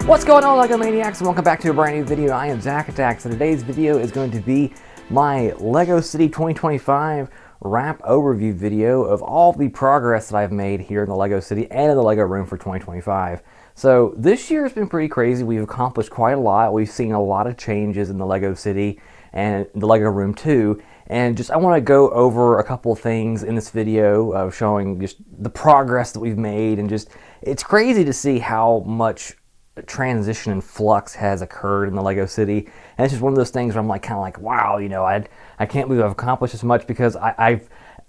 What's going on, LEGO Maniacs, and welcome back to a brand new video. I am ZacATK, so today's video is going to be my LEGO City 2025 wrap overview video of all the progress that I've made here in the LEGO City and in the LEGO room for 2025. So this year has been pretty crazy. We've accomplished quite a lot. We've seen a lot of changes in the LEGO City and the LEGO room too. And just I want to go over a couple of things in this video of showing just the progress that we've made, and just it's crazy to see how much transition and flux has occurred in the LEGO City. And it's just one of those things where I'm like kind of like, wow, you know, I can't believe I've accomplished this much, because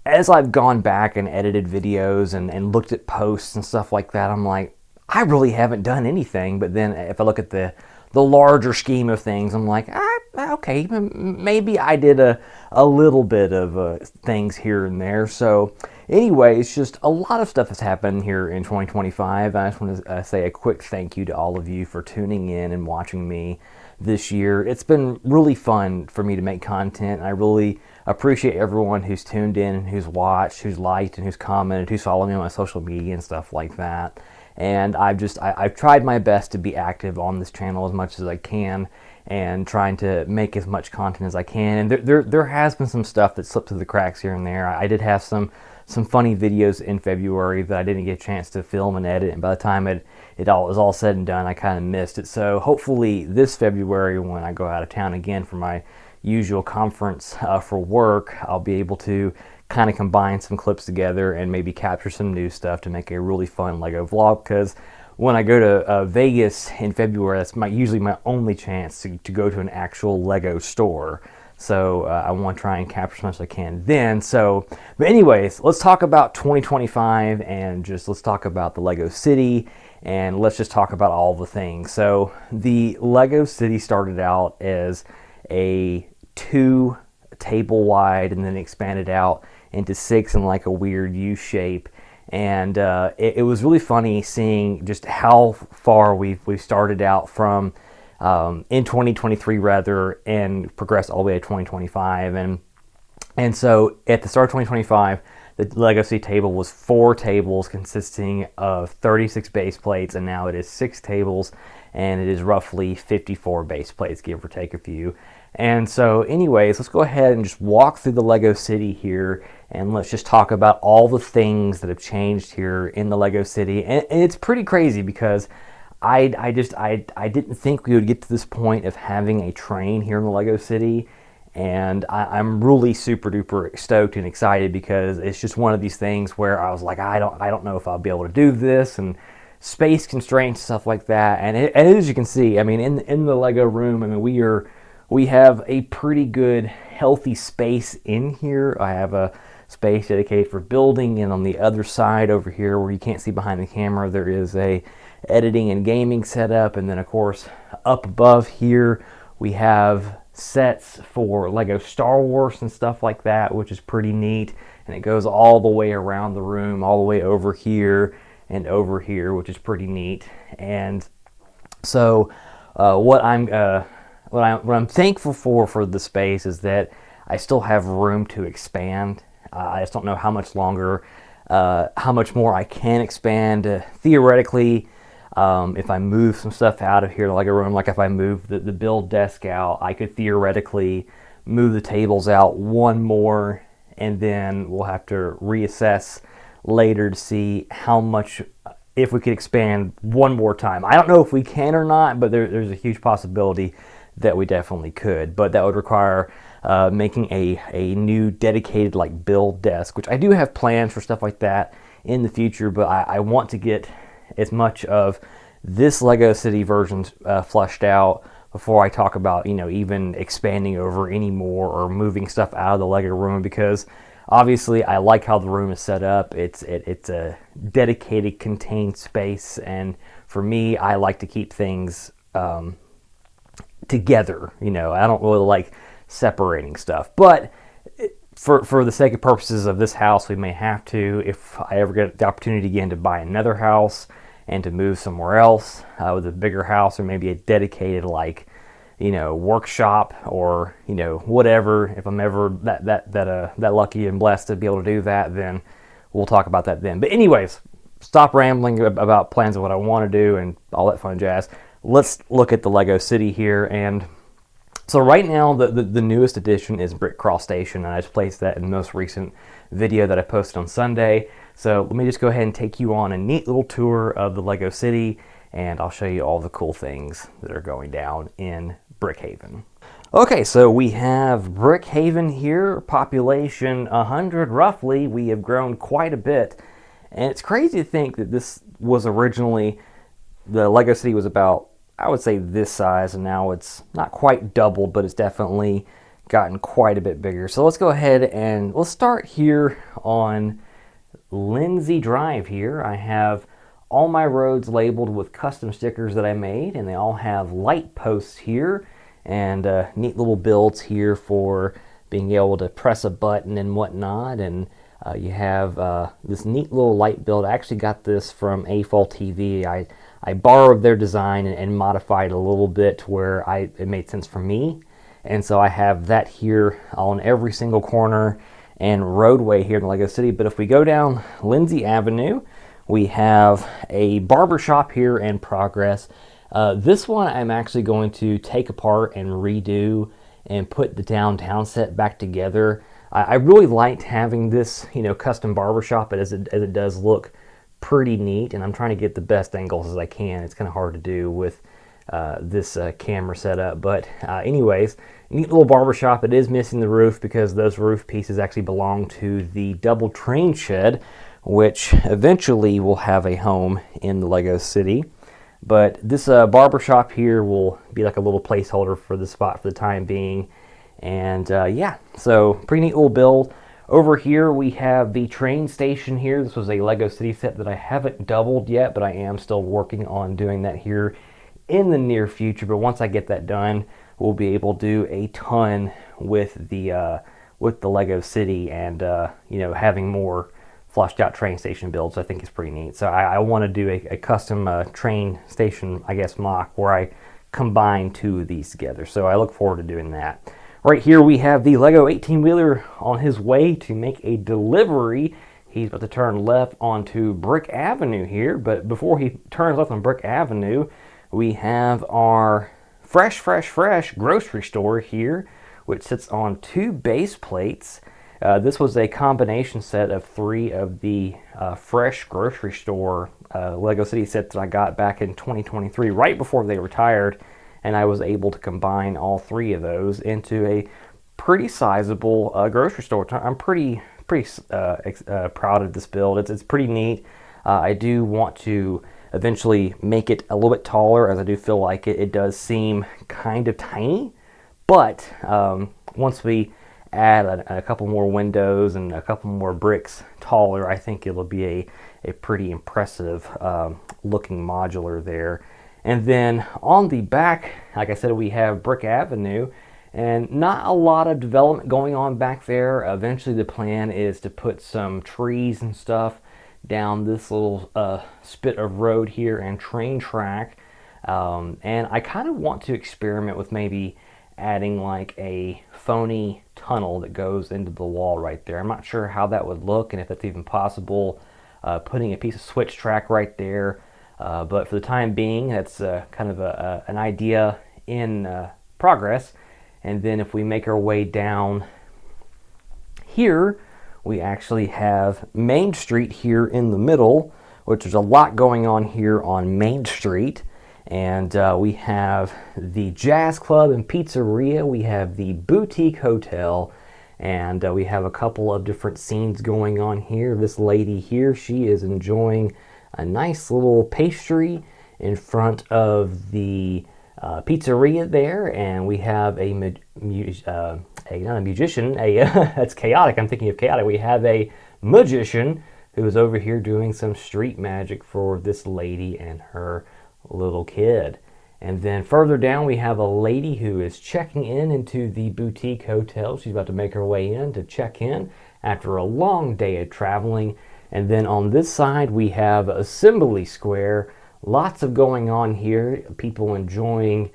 as I've gone back and edited videos and looked at posts and stuff like that, I'm like, I really haven't done anything. But then if I look at the larger scheme of things, I'm like, okay, maybe I did a little bit of things here and there. So anyway, it's just a lot of stuff has happened here in 2025. I just want to say a quick thank you to all of you for tuning in and watching me this year. It's been really fun for me to make content. I really appreciate everyone who's tuned in, who's watched, who's liked, and who's commented, who's followed me on my social media and stuff like that. And I've tried my best to be active on this channel as much as I can, and trying to make as much content as I can. And there has been some stuff that slipped through the cracks here and there. I did have some funny videos in February that I didn't get a chance to film and edit, and by the time it was all said and done, I kind of missed it. So hopefully this February, when I go out of town again for my usual conference for work, I'll be able to kind of combine some clips together and maybe capture some new stuff to make a really fun LEGO vlog. Because when I go to Vegas in February, that's usually my only chance to go to an actual LEGO store. So I want to try and capture as much as I can then. But anyways, let's talk about 2025, and just let's talk about the LEGO City, and let's just talk about all the things. So the LEGO City started out as a 2 table wide, and then expanded out into 6 in like a weird U shape. And it was really funny seeing just how far we've started out from in 2023 rather, and progressed all the way to 2025. And so at the start of 2025, the LEGO City table was 4 tables consisting of 36 base plates, and now it is 6 tables, and it is roughly 54 base plates, give or take a few. And so anyways, let's go ahead and just walk through the LEGO City here, and let's just talk about all the things that have changed here in the LEGO City. And it's pretty crazy, because I didn't think we would get to this point of having a train here in the LEGO City. And I'm really super duper stoked and excited, because it's just one of these things where I was like, I don't know if I'll be able to do this, and space constraints, stuff like that. And as you can see, I mean, in the LEGO room, I mean, we have a pretty good healthy space in here. I have a space dedicated for building, and on the other side over here, where you can't see behind the camera, there is a editing and gaming setup. And then of course up above here we have sets for LEGO Star Wars and stuff like that, which is pretty neat. And it goes all the way around the room, all the way over here and over here, which is pretty neat. And so what I'm thankful for the space is that I still have room to expand. I just don't know how much longer, how much more I can expand. Theoretically, if I move some stuff out of here, like a room, like if I move the build desk out, I could theoretically move the tables out one more, and then we'll have to reassess later to see how much, if we could expand one more time. I don't know if we can or not, but there's a huge possibility that we definitely could. But that would require making a new dedicated like build desk, which I do have plans for stuff like that in the future. But I want to get as much of this LEGO City version flushed out before I talk about, you know, even expanding over any more or moving stuff out of the LEGO room, because obviously I like how the room is set up. It's a dedicated contained space, and for me, I like to keep things together. You know, I don't really like separating stuff, but for the sake of purposes of this house, we may have to, if I ever get the opportunity again to buy another house and to move somewhere else with a bigger house, or maybe a dedicated, like, you know, workshop, or, you know, whatever. If I'm ever that lucky and blessed to be able to do that, then we'll talk about that then. But anyways, stop rambling about plans of what I want to do and all that fun jazz. let's look at the Lego City here. And so right now, the newest addition is Brick Crawl Station, and I just placed that in the most recent video that I posted on Sunday. So let me just go ahead and take you on a neat little tour of the Lego City, and I'll show you all the cool things that are going down in Brickhaven. Okay, so we have Brickhaven here, population 100 roughly. We have grown quite a bit, and it's crazy to think that this was originally, the Lego City was about, I would say, this size, and now it's not quite doubled, but it's definitely gotten quite a bit bigger. So let's go ahead and let's start here on Lindsay Drive here. I have all my roads labeled with custom stickers that I made, and they all have light posts here and neat little builds here for being able to press a button and whatnot. And you have this neat little light build. I actually got this from AFOL TV. I borrowed their design and modified a little bit to where it made sense for me. And so I have that here on every single corner and roadway here in the Lego City. But if we go down Lindsay Avenue, we have a barber shop here in progress. This one I'm actually going to take apart and redo and put the downtown set back together. I really liked having this, custom barbershop, as it does look pretty neat, and I'm trying to get the best angles as I can. It's kind of hard to do with this camera setup, but anyways, neat little barbershop. It is missing the roof because those roof pieces actually belong to the double train shed, which eventually will have a home in the Lego City. But this barbershop here will be like a little placeholder for the spot for the time being. And yeah, so pretty neat little build. Over here we have the train station here. This was a Lego City set that I haven't doubled yet, but I am still working on doing that here in the near future. But once I get that done, we'll be able to do a ton with the Lego City, and having more flushed out train station builds I think is pretty neat. So I want to do a custom train station, I guess, mock where I combine two of these together. So I look forward to doing that. Right here we have the Lego 18-wheeler on his way to make a delivery. He's about to turn left onto Brick Avenue here, but before he turns left on Brick Avenue, we have our fresh grocery store here, which sits on two base plates. This was a combination set of 3 of the fresh grocery store Lego City sets that I got back in 2023, right before they retired, and I was able to combine all 3 of those into a pretty sizable grocery store. I'm pretty proud of this build. It's pretty neat. I do want to eventually make it a little bit taller, as I do feel like it does seem kind of tiny, but once we add a couple more windows and a couple more bricks taller, I think it'll be a pretty impressive looking modular there. And then on the back, like I said, we have Brick Avenue, and not a lot of development going on back there. Eventually the plan is to put some trees and stuff down this little spit of road here and train track, and I kind of want to experiment with maybe adding like a phony tunnel that goes into the wall right there. I'm not sure how that would look and if that's even possible, putting a piece of switch track right there, but for the time being, that's kind of an idea in progress. And then if we make our way down here, we actually have Main Street here in the middle, which there's a lot going on here on Main Street. And we have the Jazz Club and Pizzeria, we have the Boutique Hotel, and we have a couple of different scenes going on here. This lady here, she is enjoying a nice little pastry in front of the pizzeria there, and we have not a musician, that's chaotic, I'm thinking of chaotic. We have a magician who is over here doing some street magic for this lady and her little kid. And then further down we have a lady who is checking into the Boutique Hotel. She's about to make her way in to check in after a long day of traveling. And then on this side we have Assembly Square. Lots of going on here, people enjoying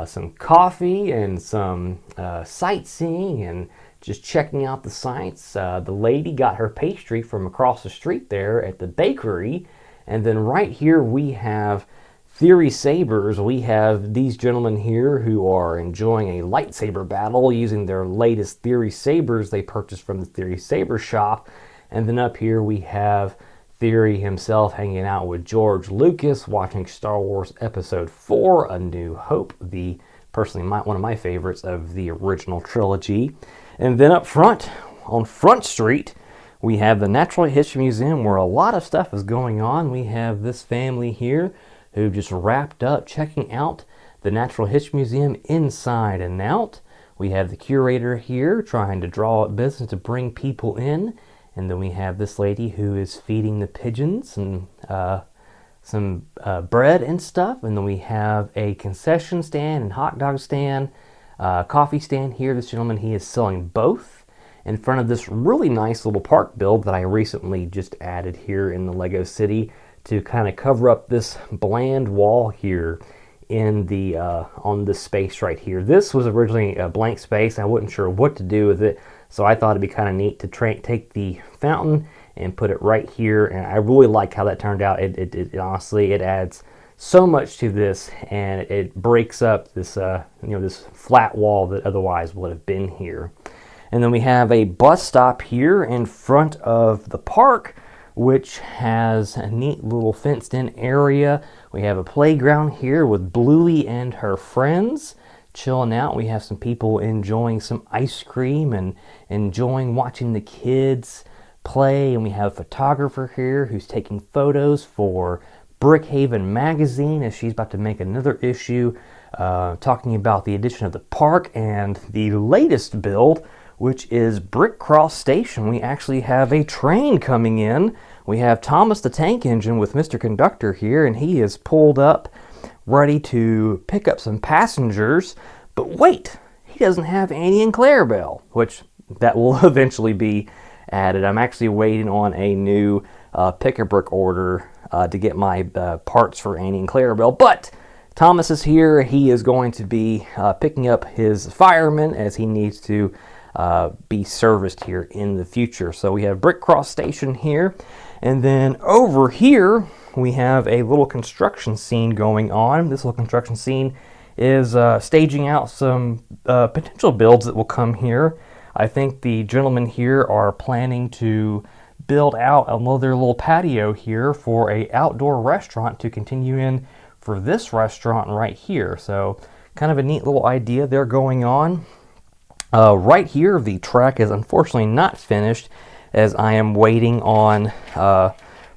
some coffee and some sightseeing and just checking out the sights. The lady got her pastry from across the street there at the bakery. And then right here we have Theory sabers, we have these gentlemen here who are enjoying a lightsaber battle using their latest Theory sabers they purchased from the Theory Saber shop. And then up here we have Theory himself hanging out with George Lucas watching Star Wars Episode 4, A New Hope, the personally one of my favorites of the original trilogy. And then up front, on Front Street, we have the Natural History Museum where a lot of stuff is going on. We have this family here who just wrapped up checking out the Natural History Museum inside and out. We have the curator here trying to draw up business to bring people in. And then we have this lady who is feeding the pigeons and some bread and stuff. And then we have a concession stand and hot dog stand, coffee stand here. This gentleman, he is selling both in front of this really nice little park build that I recently just added here in the Lego City to kind of cover up this bland wall here in the on this space right here. This was originally a blank space. I wasn't sure what to do with it, so I thought it'd be kind of neat to take the fountain and put it right here, and I really like how that turned out. It honestly, it adds so much to this, and it breaks up this this flat wall that otherwise would have been here. And then we have a bus stop here in front of the park, which has a neat little fenced-in area. We have a playground here with Bluey and her friends chilling out. We have some people enjoying some ice cream and enjoying watching the kids play. And we have a photographer here who's taking photos for Brickhaven magazine as she's about to make another issue talking about the addition of the park and the latest build, which is Brick Cross Station. We actually have a train coming in. We have Thomas the Tank Engine with Mr. Conductor here, and he is pulled up, ready to pick up some passengers. But wait, he doesn't have Annie and Clarabelle, which that will eventually be added. I'm actually waiting on a new pick-a-brick order to get my parts for Annie and Clarabelle. But Thomas is here. He is going to be picking up his firemen as he needs to be serviced here in the future. So we have Brick Cross Station here, and then over here we have a little construction scene going on. This little construction scene is staging out some potential builds that will come here. I think the gentlemen here are planning to build out another little patio here for a outdoor restaurant to continue in for this restaurant right here. So kind of a neat little idea there going on. Right here, the track is unfortunately not finished as I am waiting on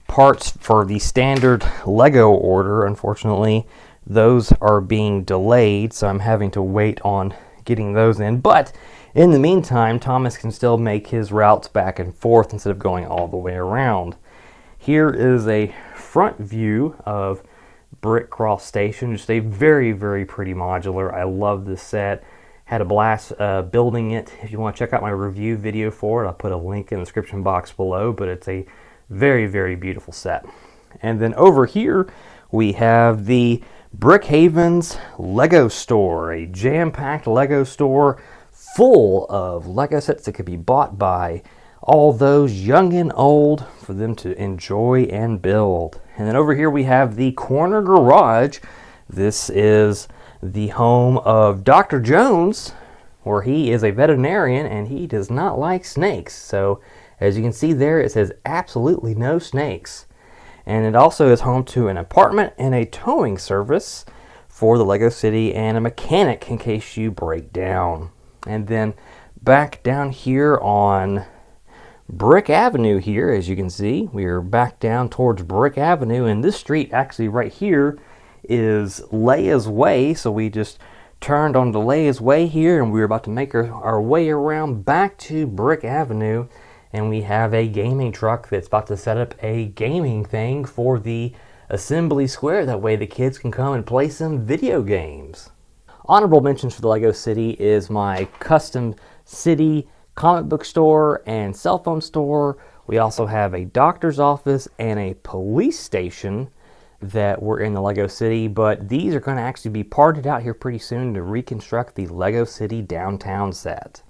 parts for the standard Lego order. Unfortunately, those are being delayed, so I'm having to wait on getting those in. But in the meantime, Thomas can still make his routes back and forth instead of going all the way around. Here is a front view of Brick Cross Station. Just a very, very pretty modular. I love this set. Had a blast building it. If you want to check out my review video for it, I'll put a link in the description box below, but it's a very, very beautiful set. And then over here, we have the Brickhaven's Lego store, a jam-packed Lego store full of Lego sets that could be bought by all those young and old for them to enjoy and build. And then over here we have the corner garage. This is the home of Dr. Jones, where he is a veterinarian and he does not like snakes. So as you can see there, it says absolutely no snakes. And it also is home to an apartment and a towing service for the Lego City and a mechanic in case you break down. And then back down here on Brick Avenue here, as you can see, we are back down towards Brick Avenue, and this street actually right here is Leia's Way. So we just turned onto Leia's Way here, and we're about to make our way around back to Brick Avenue, and we have a gaming truck that's about to set up a gaming thing for the assembly square. That way the kids can come and play some video games. Honorable mentions for the Lego City is my custom city comic book store and cell phone store. We also have a doctor's office and a police station that were in the Lego City, but these are going to actually be parted out here pretty soon to reconstruct the Lego City downtown set.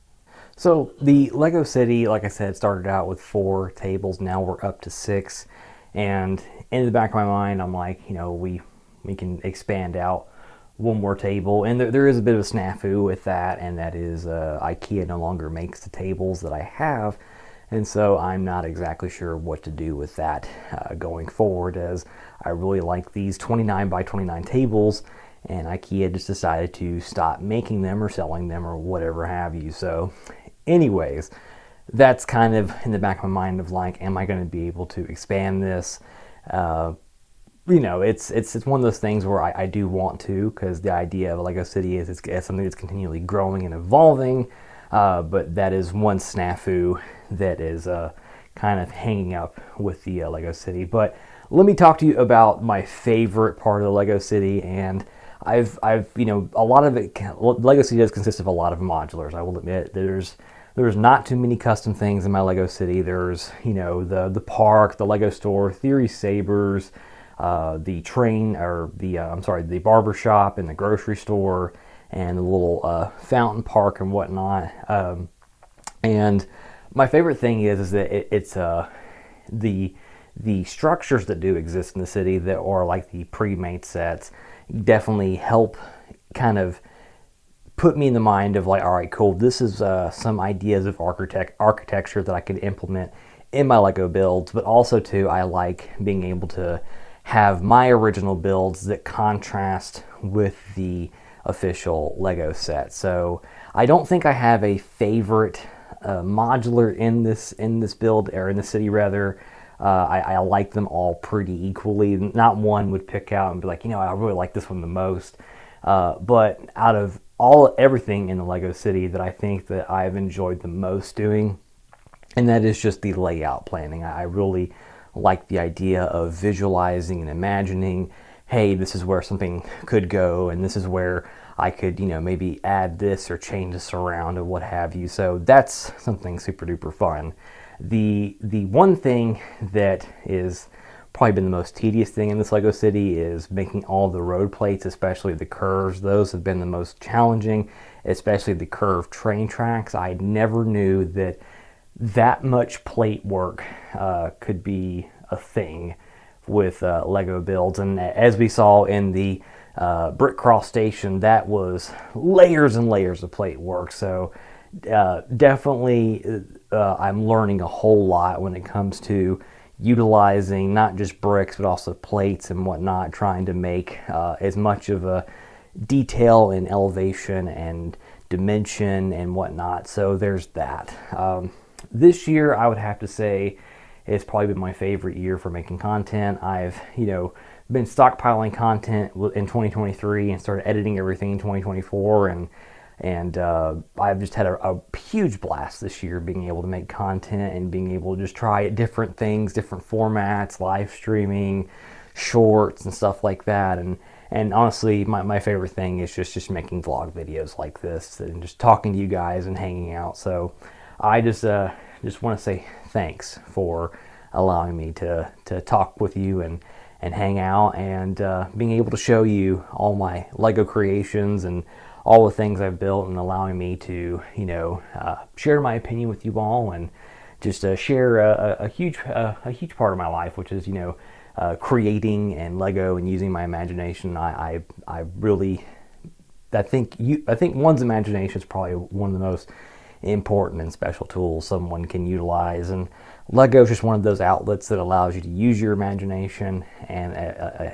So the Lego City, like I said, started out with 4 tables. Now we're up to 6, and in the back of my mind I'm like, we we can expand out one more table. And there is a bit of a snafu with that, and that is IKEA no longer makes the tables that I have, and so I'm not exactly sure what to do with that going forward, as I really like these 29 by 29 tables, and IKEA just decided to stop making them or selling them or whatever have you. So anyways, that's kind of in the back of my mind of like, am I going to be able to expand this? You know, it's one of those things where I do want to, because the idea of a Lego City is it's something that's continually growing and evolving, but that is one snafu that is kind of hanging up with the Lego City. But let me talk to you about my favorite part of the Lego City, and I've you know, a lot of it, Lego City does consist of a lot of modulars. I will admit there's not too many custom things in my Lego City. There's, you know, the park, the Lego store, Theory Sabers, the train, or the I'm sorry, the barber shop and the grocery store, and the little fountain park and whatnot. And my favorite thing is that it's the structures that do exist in the city that are like the pre-made sets definitely help kind of put me in the mind of like, all right, cool, this is some ideas of architecture that I could implement in my Lego builds. But also too, I like being able to have my original builds that contrast with the official Lego set. So I don't think I have a favorite modular in this build, or in the city rather. I like them all pretty equally. Not one would pick out and be like, you know, I really like this one the most. But out of everything in the Lego City, that I think that I've enjoyed the most doing, and that is just the layout planning. I really like the idea of visualizing and imagining, hey, this is where something could go, and this is where I could, you know, maybe add this or change this around or what have you. So that's something super duper fun. The one thing that is probably been the most tedious thing in this Lego City is making all the road plates, especially the curves. Those have been the most challenging, especially the curved train tracks. I never knew that much plate work could be a thing with Lego builds. And as we saw in the Brick Cross Station, that was layers and layers of plate work. So definitely I'm learning a whole lot when it comes to utilizing not just bricks but also plates and whatnot, trying to make as much of a detail in elevation and dimension and whatnot. So there's that. This year I would have to say it's probably been my favorite year for making content. I've, you know, been stockpiling content in 2023 and started editing everything in 2024, and I've just had a huge blast this year being able to make content and being able to just try different things, different formats, live streaming, shorts and stuff like that. And honestly, my favorite thing is just making vlog videos like this and just talking to you guys and hanging out. So I just want to say thanks for allowing me to talk with you and hang out, and being able to show you all my Lego creations and all the things I've built, and allowing me to, you know, share my opinion with you all, and just share a huge part of my life, which is, you know, creating and Lego and using my imagination. I think one's imagination is probably one of the most important and special tools someone can utilize, and Lego is just one of those outlets that allows you to use your imagination and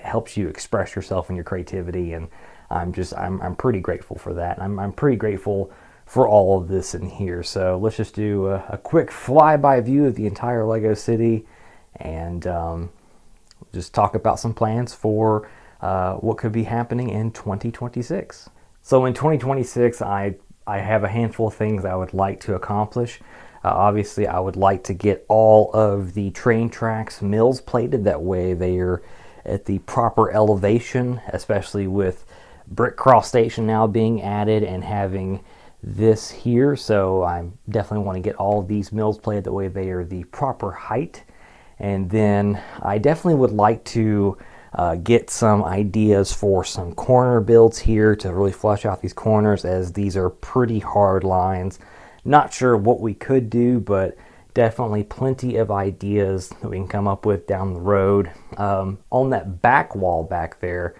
helps you express yourself and your creativity. And I'm pretty grateful for that. I'm pretty grateful for all of this in here. So let's just do a quick flyby view of the entire Lego City, and just talk about some plans for what could be happening in 2026. So in 2026, I have a handful of things I would like to accomplish. Obviously, I would like to get all of the train tracks mills plated. That way they are at the proper elevation, especially with Brick Cross Station now being added and having this here. So I definitely want to get all of these mills plated that way they are the proper height. And then I definitely would like to get some ideas for some corner builds here to really flesh out these corners, as these are pretty hard lines. Not sure what we could do, but definitely plenty of ideas that we can come up with down the road. On that back wall back there,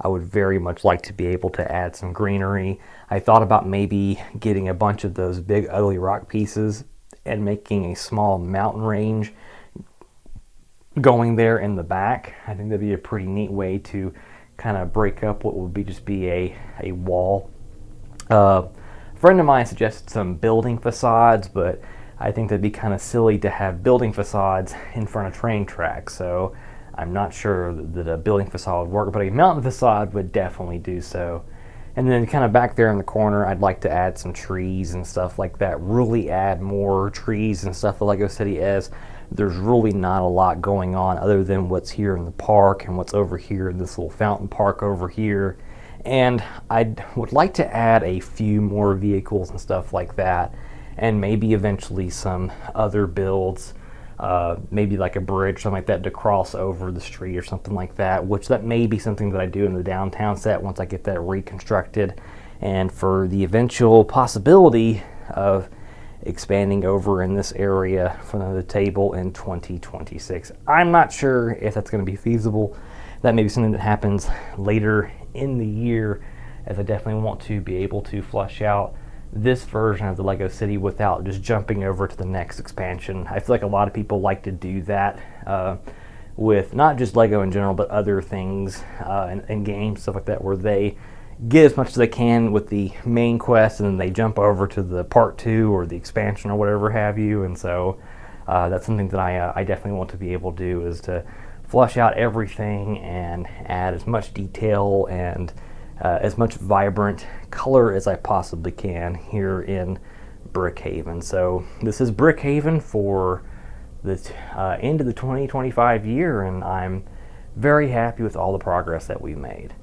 I would very much like to be able to add some greenery. I thought about maybe getting a bunch of those big ugly rock pieces and making a small mountain range going there in the back. I think that'd be a pretty neat way to kind of break up what would just be a wall. A friend of mine suggested some building facades, but I think that'd be kind of silly to have building facades in front of train tracks. So I'm not sure that a building facade would work, but a mountain facade would definitely do so. And then kind of back there in the corner, I'd like to add some trees and stuff like that. Really add more trees and stuff to LEGO City, as there's really not a lot going on other than what's here in the park and what's over here in this little fountain park over here. And I would like to add a few more vehicles and stuff like that, and maybe eventually some other builds, maybe like a bridge, something like that, to cross over the street or something like that, which that may be something that I do in the downtown set once I get that reconstructed, and for the eventual possibility of expanding over in this area for the table in 2026. I'm not sure if that's going to be feasible. That may be something that happens later in the year, as I definitely want to be able to flush out this version of the LEGO City without just jumping over to the next expansion. I feel like a lot of people like to do that with not just LEGO in general, but other things and games, stuff like that, where they get as much as they can with the main quest and then they jump over to the part 2 or the expansion or whatever have you. And so that's something that I definitely want to be able to do, is to flush out everything and add as much detail and as much vibrant color as I possibly can here in Brookhaven. So this is Brookhaven for the end of the 2025 year, and I'm very happy with all the progress that we've made.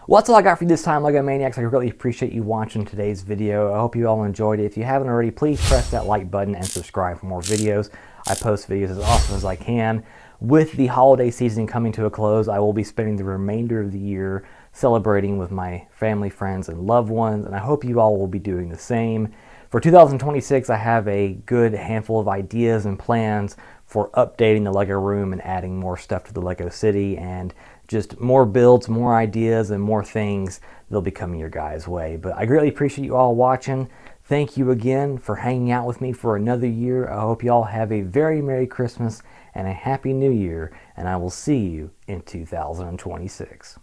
Well, that's all I got for you this time, LEGO Maniacs. I really appreciate you watching today's video. I hope you all enjoyed it. If you haven't already, please press that like button and subscribe for more videos. I post videos as often as I can. With the holiday season coming to a close, I will be spending the remainder of the year celebrating with my family, friends, and loved ones, and I hope you all will be doing the same. For 2026, I have a good handful of ideas and plans for updating the LEGO room and adding more stuff to the LEGO City, and just more builds, more ideas, and more things that'll be coming your guys' way. But I greatly appreciate you all watching. Thank you again for hanging out with me for another year. I hope you all have a very Merry Christmas and a Happy New Year, and I will see you in 2026.